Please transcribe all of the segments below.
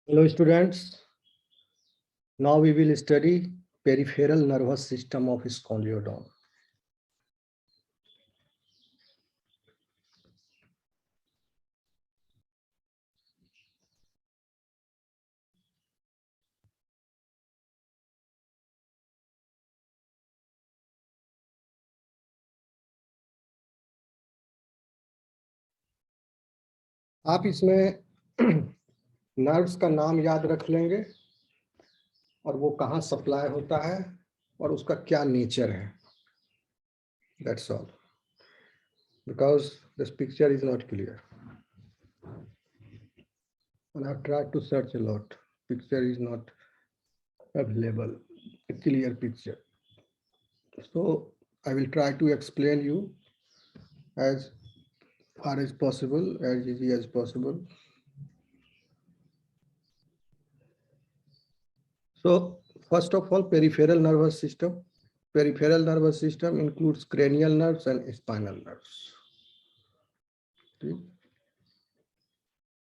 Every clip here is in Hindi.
Hello students, now we will study peripheral nervous system of scolioderm. आप इसमें नर्व्स का नाम याद रख लेंगे और वो कहाँ सप्लाई होता है और उसका क्या नेचर है. That's all. Because this picture is not clear. And I've tried to search a lot. Picture is not available. A clear picture. So I will try to explain you as far as possible, as easy as possible. So first of all, peripheral nervous system. Peripheral nervous system includes cranial nerves and spinal nerves. Okay.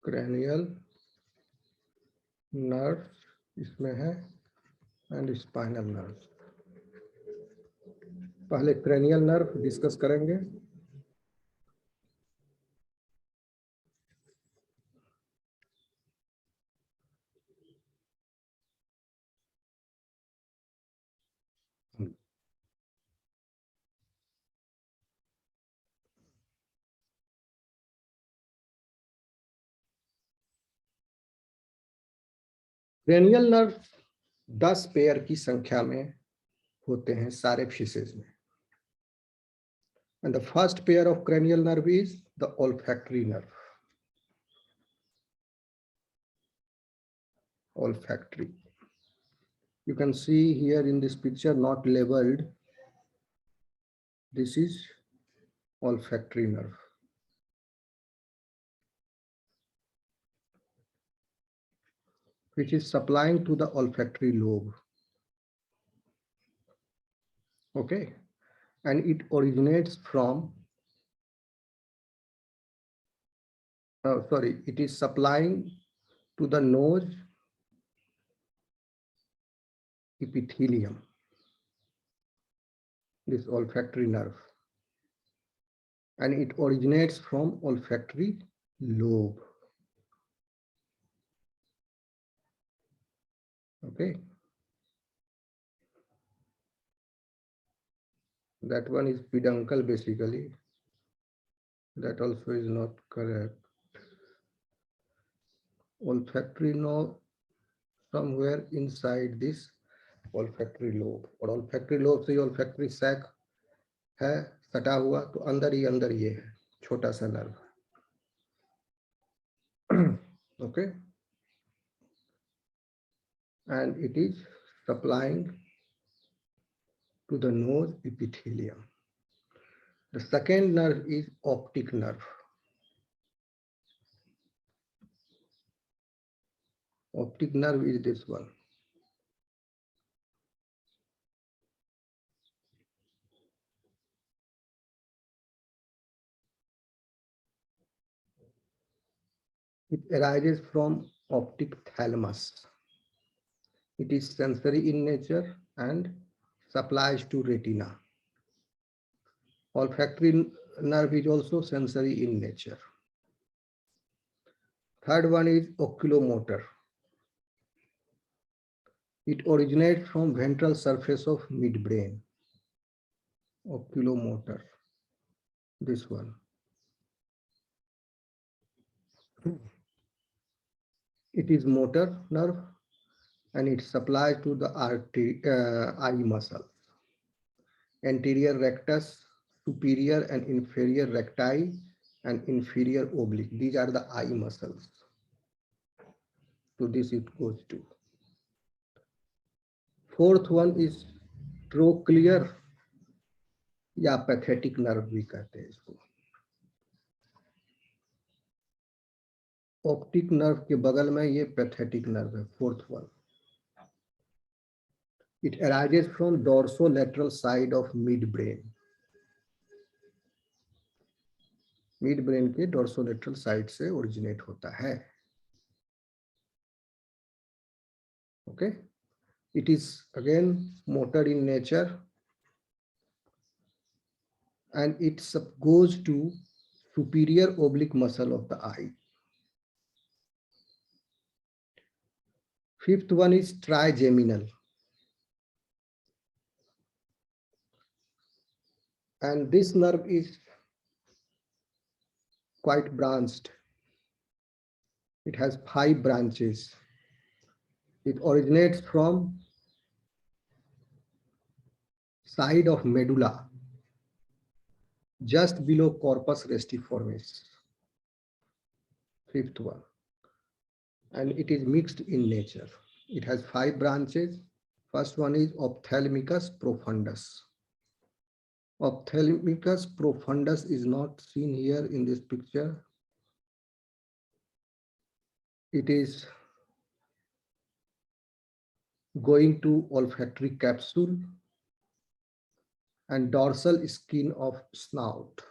Cranial nerves इसमें है and spinal nerves. पहले cranial nerve डिस्कस करेंगे. क्रेनियल नर्व 10 पेयर की संख्या में होते हैं सारे फिशेज में. And the first pair of cranial nerve is the olfactory nerve. Olfactory. You can see here in this picture, not labeled. This is olfactory nerve. Which is supplying to the olfactory lobe. Okay, and it originates from, it is supplying to the nose epithelium, this olfactory nerve, and it originates from olfactory lobe. Okay, that one is peduncle basically. That also is not correct. Olfactory nerve somewhere inside this olfactory lobe, और olfactory lobe से olfactory sac है सटा हुआ, तो अंदर ये है छोटा सा nerve. Okay, and it is supplying to the nose epithelium. The second nerve is optic nerve. Optic nerve is this one. It arises from optic thalamus. It is sensory in nature and supplies to retina. Olfactory nerve is also sensory in nature. Third one is oculomotor. It originates from ventral surface of midbrain. Oculomotor, this one. It is motor nerve and it supplies to the eye muscle. Anterior rectus, superior and inferior recti, and inferior oblique. These are the eye muscles. To this it goes to. Fourth one is trochlear या पैथेटिक नर्व भी कहते हैं इसको. ऑप्टिक नर्व के बगल में ये पैथेटिक नर्व है, fourth one. It arises from dorsolateral side of midbrain. Midbrain के dorsolateral side से originate होता है. Okay, it is again motor in nature, and it goes to superior oblique muscle of the eye. Fifth one is trigeminal, and this nerve is quite branched. It has 5 branches. It originates from side of medulla, just below corpus restiformis. Fifth one, and it is mixed in nature. It has 5 branches. First one is ophthalmicus profundus. Ophthalmicus profundus is not seen here in this picture. It is going to olfactory capsule and dorsal skin of snout.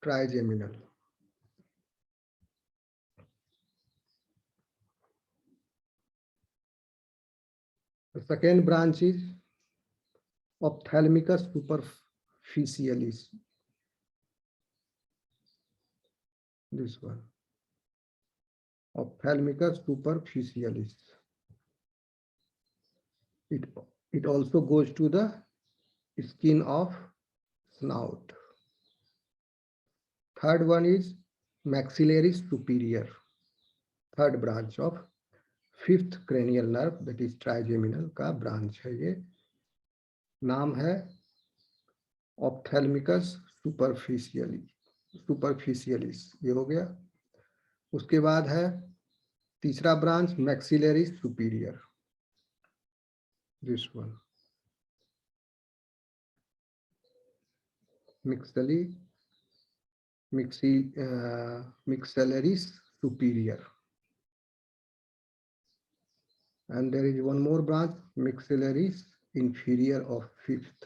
Trigeminal. The second branch is ophthalmicus superficialis. This one. Ophthalmicus superficialis. It also goes to the skin of snout. Third one is maxillaris superior. Third branch of fifth cranial nerve, that is trigeminal का branch है ये. नाम है ophthalmicus superficialis. ये हो गया. उसके बाद है तीसरा branch maxillaris superior. This one. Maxillaris superior. And there is one more branch, maxillaris inferior of fifth.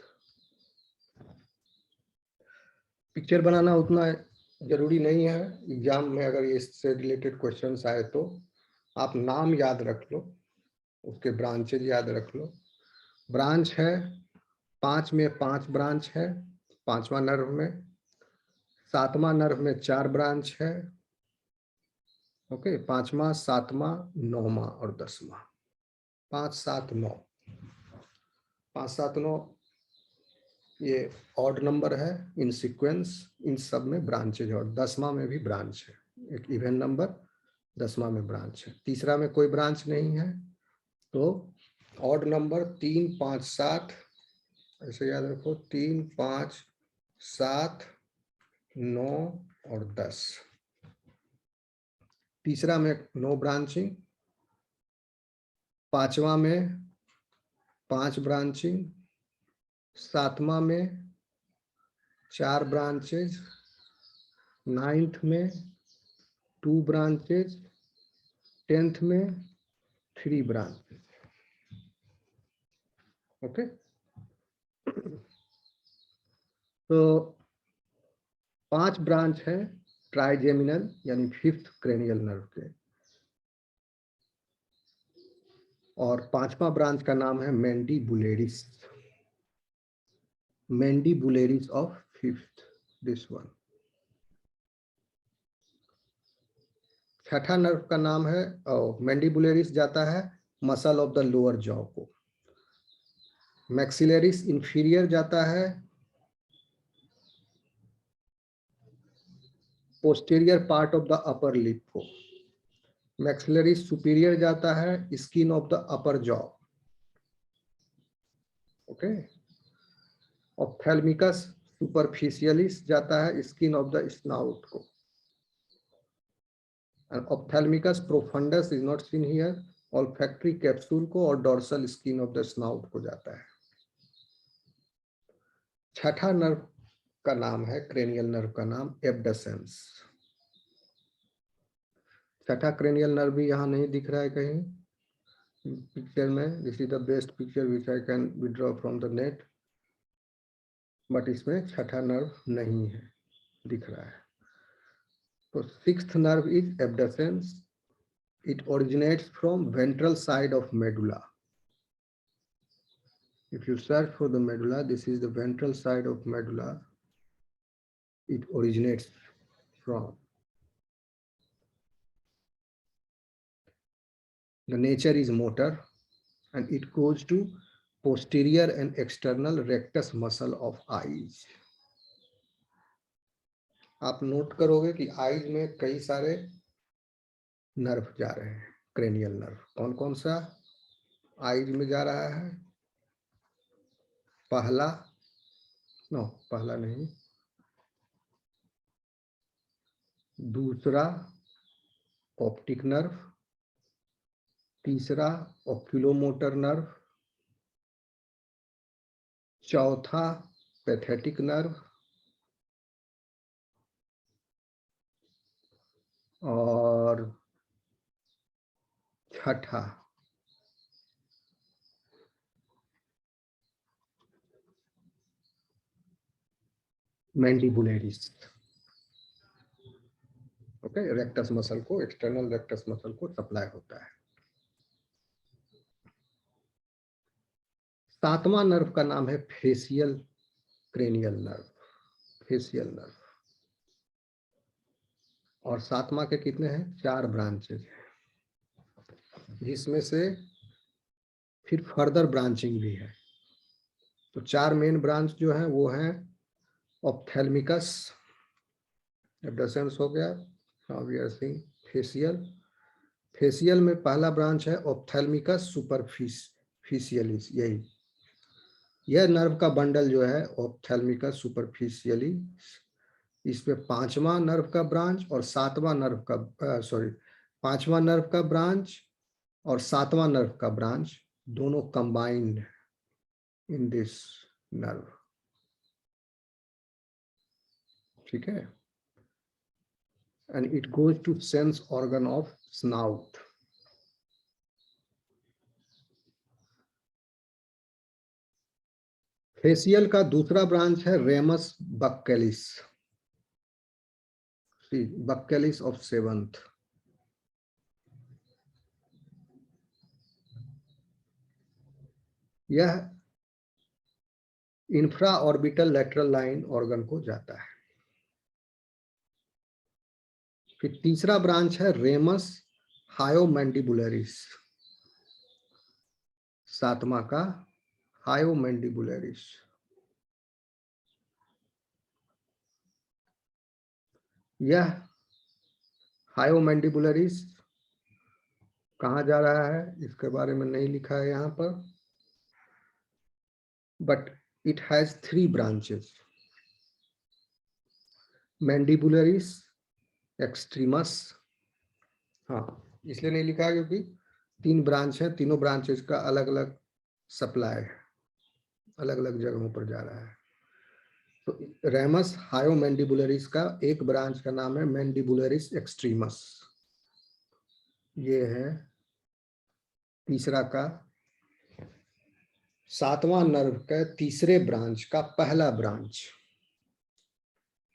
Picture बनाना उतना जरूरी नहीं है. एग्जाम में अगर इससे रिलेटेड क्वेश्चंस आए तो आप नाम याद रख लो, उसके ब्रांचेज याद रख लो. ब्रांच है 5 में 5 ब्रांच है, 5वां नर्व में. 7वां नर्व में 4 ब्रांच है. ओके, 5वां, 7वां, 9वां और 10वां. 5, 7, 9. 5, 7, 9 ये ऑड नंबर है इन सीक्वेंस. इन सब में ब्रांचेज और 10वां में भी ब्रांच है. एक इवन नंबर 10वां में ब्रांच है. तीसरा में कोई ब्रांच नहीं है. तो ऑड नंबर 3, 5, 7 ऐसे याद रखो. 3, 5, 7, 9 और 10. तीसरा में 9 ब्रांचिंग. 5वां में 5 ब्रांचिंग. 7वां में 4 ब्रांचेज. 9th में 2 ब्रांचेज. 10th में 3 ब्रांचेज. ओके, तो 5 ब्रांच है ट्राइजेमिनल यानी फिफ्थ क्रेनियल नर्व के. और 5वां ब्रांच का नाम है mandibularis. Mandibularis of fifth, this one. छठा नर्व का नाम है मैंडिबुलेरिस जाता है muscle of the lower jaw को. मैक्सिलरिस इंफीरियर जाता है posterior part of the upper lip को. मैक्सिलरिस सुपीरियर जाता है skin of the upper jaw. Okay. Ophthalmicus superficialis जाता है स्किन ऑफ द स्नाउट को. And ophthalmicus profundus is not seen here. Olfactory capsule को और dorsal skin of the snout को जाता है. छठा नर्व का नाम है, क्रेनियल नर्व का नाम एब्डसेंस. छठा क्रेनियल नर्व भी यहाँ नहीं दिख रहा है कहीं पिक्चर में. This is the best picture which I can withdraw from the net. But इसमें छठा नर्व नहीं है, दिख रहा है. तो sixth nerve is abducens. It originates from ventral side of medulla. If you search for the medulla, this is the ventral side of medulla. It originates from. The nature is motor and it goes to posterior and external rectus muscle of eyes. आप नोट करोगे कि आईज में कई सारे नर्व जा रहे हैं, क्रेनियल नर्व। कौन कौन सा आईज में जा रहा है? पहला पहला नहीं, दूसरा ऑप्टिक नर्व, तीसरा ऑक्यूलोमोटर नर्व, चौथा पैथेटिक नर्व और छठा मैंडिबुलरिस। ओके, रेक्टस मसल को, एक्सटर्नल रेक्टस मसल को सप्लाई होता है। सातवां नर्व का नाम है facial cranial nerve, facial nerve. और सातवां के कितने हैं? 4 ब्रांचेज हैं, जिसमें से फिर फर्दर ब्रांचिंग भी है। तो 4 मेन ब्रांच जो है वो है ऑप्थेल्मिकस, एब्डसेंस हो गया। Now we are seeing facial. Facial में पहला ब्रांच है ऑप्थेल्मिकस सुपरफिशियलिस। यह नर्व का बंडल जो है ऑप्थेल्मिकस सुपरफिशियलिस, इसमें 5वां नर्व का ब्रांच और 7वां नर्व का 5वां नर्व का ब्रांच और 7वां नर्व का ब्रांच दोनों कंबाइंड इन दिस नर्व। ठीक है, and it goes to sense organ of snout. Facial का दूसरा ब्रांच है रेमस बक्केलिस, बक्केलिस ऑफ 7th। यह infra orbital lateral line organ को जाता है। फिर तीसरा ब्रांच है रेमस हायोमैंडिबुलरिस, 7वां का हायोमैंडिबुलरिस। यह हायोमैंडिबुलरिस कहाँ जा रहा है इसके बारे में नहीं लिखा है यहाँ पर, बट इट हैज 3 ब्रांचेस, मैंडिबुलरिस एक्सट्रीमस। हाँ, इसलिए नहीं लिखा है क्योंकि 3 ब्रांच है, तीनों ब्रांचेस का अलग अलग सप्लाई है, अलग अलग जगहों पर जा रहा है। तो रेमस हायोमैंडिबुलरिस का एक ब्रांच का नाम है मैंडिबुलरिस एक्सट्रीमस। ये है तीसरा का 7वां नर्व का तीसरे ब्रांच का पहला ब्रांच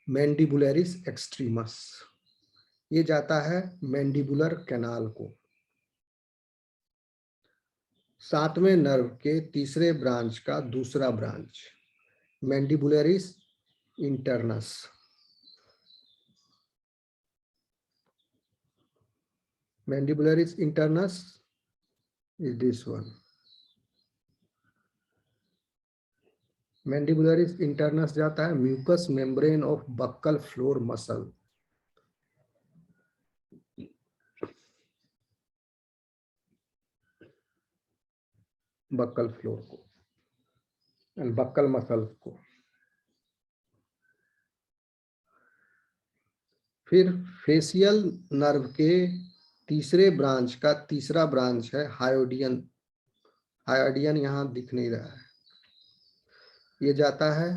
मैंडिबुलरिस एक्सट्रीमस। ये जाता है मैंडिबुलर कैनाल को। 7वें नर्व के तीसरे ब्रांच का दूसरा branch mandibularis internus. Mandibularis internus is this one. Mandibularis internus जाता है mucus membrane of buccal floor muscle. Buccal floor को एंड बक्कल मसल को। फिर फेशियल नर्व के तीसरे ब्रांच का तीसरा ब्रांच है हायोडियन। हायोडियन यहाँ दिख नहीं रहा है, ये जाता है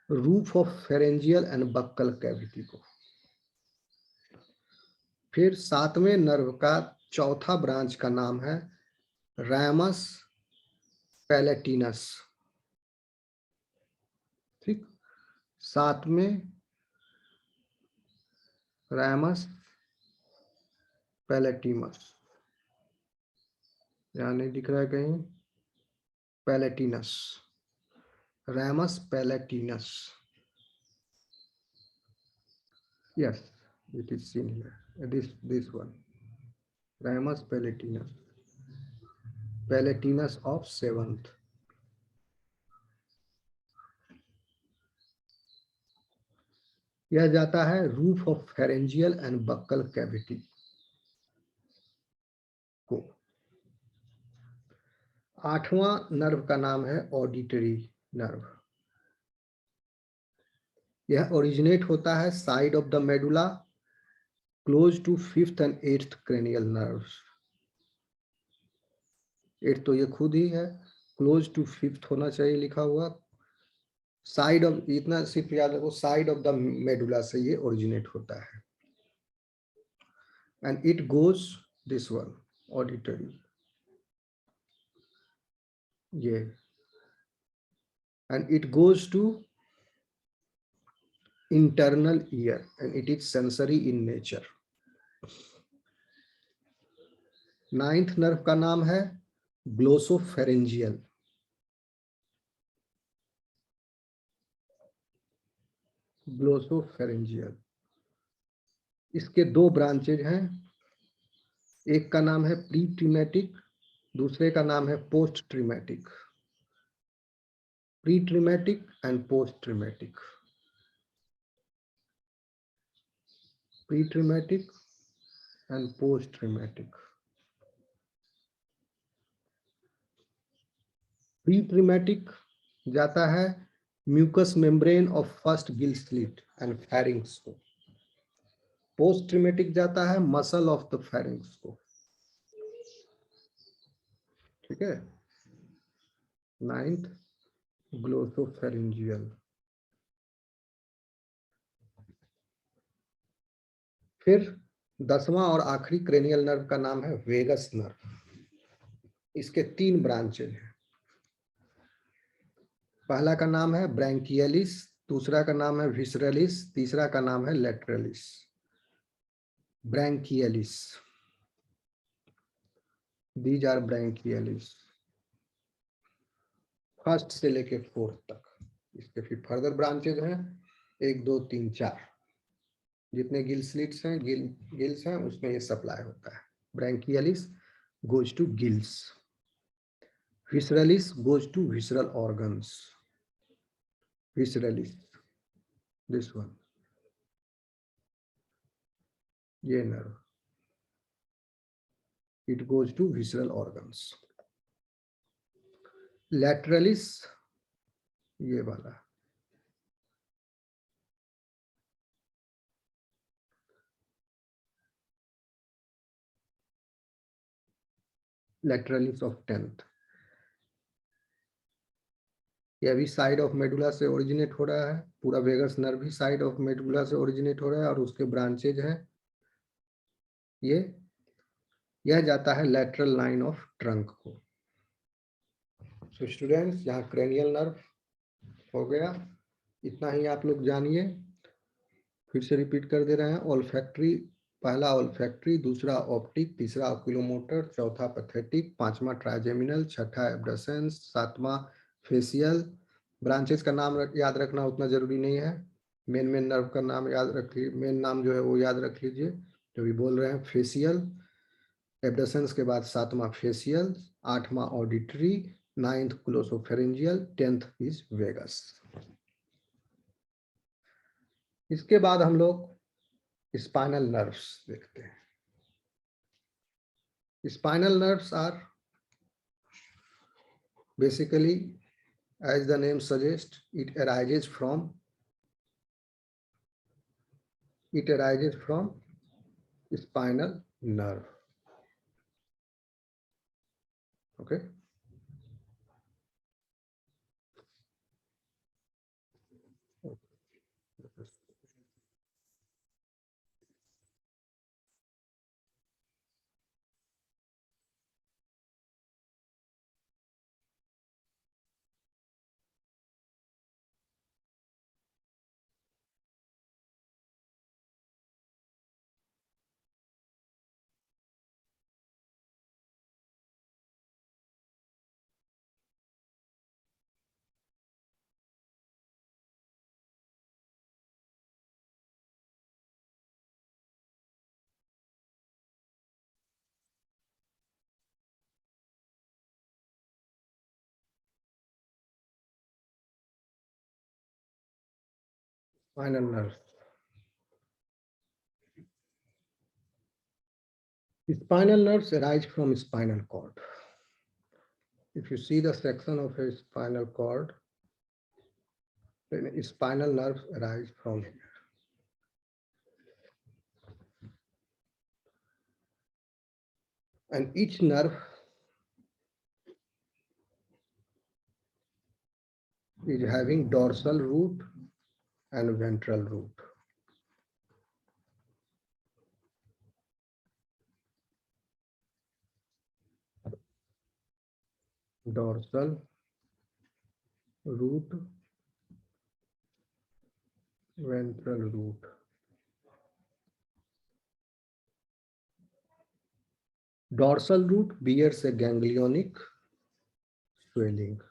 roof of pharyngeal and buccal cavity को। फिर 7वें नर्व का चौथा ब्रांच का नाम है रैमस पैलेटिनस। ठीक, 7वें रैमस पैलेटिमस। यहाँ नहीं दिख रहा है कहीं, पैलेटिनस, ramus पैलेटिनस, yes, it is seen here, this one, ramus पैलेटिनस of seventh. यह जाता है roof of pharyngeal and buccal cavity को। आठवां नर्व का नाम है ऑडिटरी नर्व। यह ओरिजिनेट होता है side of the medulla close to fifth and eighth cranial nerves. एट तो ये खुद ही है, क्लोज टू फिफ्थ होना चाहिए लिखा हुआ। साइड ऑफ, इतना सिर्फ याद रखो, साइड ऑफ द मेडुला से ये ओरिजिनेट होता है। And it goes this one, auditory, ये, and it goes to internal ear and it is sensory in nature. Ninth nerve का नाम है ग्लोसोफेरेंजियल। ग्लोसोफेरेंजियल, इसके दो ब्रांचेज हैं, एक का नाम है प्री ट्रीमेटिक, दूसरे का नाम है post trematic. Pre trematic and post trematic. Pre trematic and post trematic. Pre trematic जाता है mucus membrane of first gill slit and pharynx को। पोस्ट ट्रीमेटिक जाता है मसल ऑफ द फेरिंग्स को। ठीक है, नाइन्थ ग्लोसोफेरेंजियल। फिर 10वां और आखिरी क्रेनियल नर्व का नाम है वेगस नर्व। इसके तीन ब्रांचेज हैं। पहला का नाम है ब्रैंकियलिस, दूसरा का नाम है विसरलिस, तीसरा का नाम है लेटरलिस। ब्रैंकियलिस, दीज आर ब्रैंकियलिस, फर्स्ट से लेके फोर्थ तक। इसके फिर फर्दर ब्रांचेज हैं, 1 2 3 4, जितने गिल स्लिट्स हैं, गिल्स हैं, उसमें ये सप्लाई होता है। Branchialis goes to gills, visceralis goes to visceral organs. Visceralis, this one, ये nerve, it goes to visceral organs. Lateralis, ये वाला, lateralis of 10th, ये अभी साइड ऑफ मेडुला से ओरिजिनेट हो रहा है। पूरा वेगस नर्व भी साइड ऑफ मेडुला से ओरिजिनेट हो रहा है और उसके ब्रांचेज हैं। यह जाता है लेटरल लाइन ऑफ ट्रंक को। सो स्टूडेंट्स, यहाँ क्रेनियल नर्व हो गया, इतना ही आप लोग जानिए। फिर से रिपीट कर दे रहे हैं। ऑल्फैक्टरी, पहला ऑल्फैक्टरी, दूसरा ऑप्टिक, तीसरा ऑक्यूलोमोटर, चौथा पैथेटिक, पांचवा ट्राइजेमिनल, छठा एब्डसेंस, सातवां फेशियल। ब्रांचेस का नाम याद रखना उतना जरूरी नहीं है, मेन मेन नर्व का नाम याद रख लीजिए, मेन नाम जो है वो याद रख लीजिए। जो भी बोल रहे हैं, फेशियल, एब्डसेंस के बाद सातवां फेशियल, आठवां auditory, ninth glossopharyngeal, 10th is vagus. इसके बाद हम लोग स्पाइनल नर्व्स देखते हैं। Spinal nerves are basically, as the name suggests, it arises from spinal nerve. Okay. Spinal nerves. Spinal nerves arise from spinal cord. If you see the section of a spinal cord, then spinal nerves arise from here. And each nerve is having dorsal root and ventral root. Dorsal root, ventral root. Dorsal root bears a ganglionic swelling.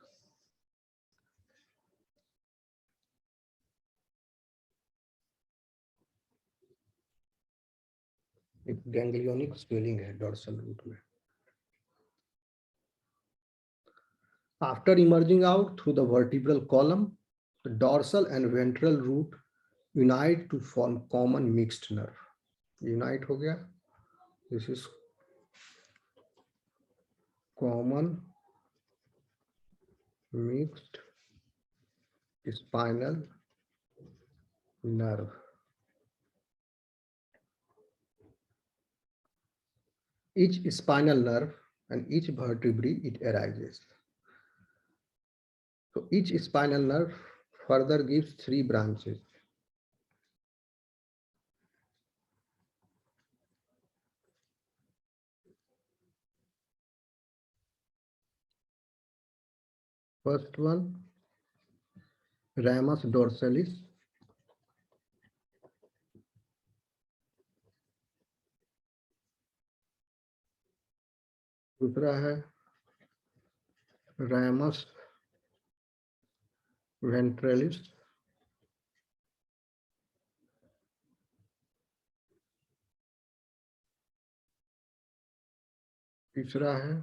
एक ganglionic swelling है dorsal root में. After emerging out through the vertebral column, the dorsal and ventral root unite to form common mixed nerve. Unite हो गया. This is common mixed spinal nerve. Each spinal nerve and each vertebrae it arises. So each spinal nerve further gives 3 branches. First one, ramus dorsalis. दूसरा है ramus ventralis. तीसरा है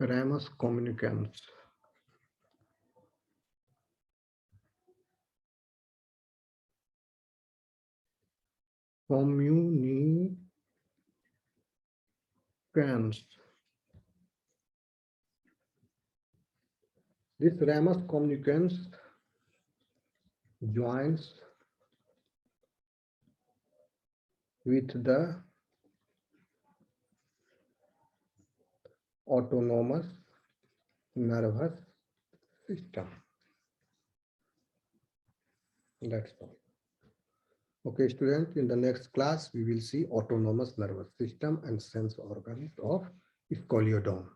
ramus communicans. Communicans. This ramus communicans joins with the autonomous nervous system. That's all. Okay, students, in the next class, we will see autonomous nervous system and sense organs of scoliodome.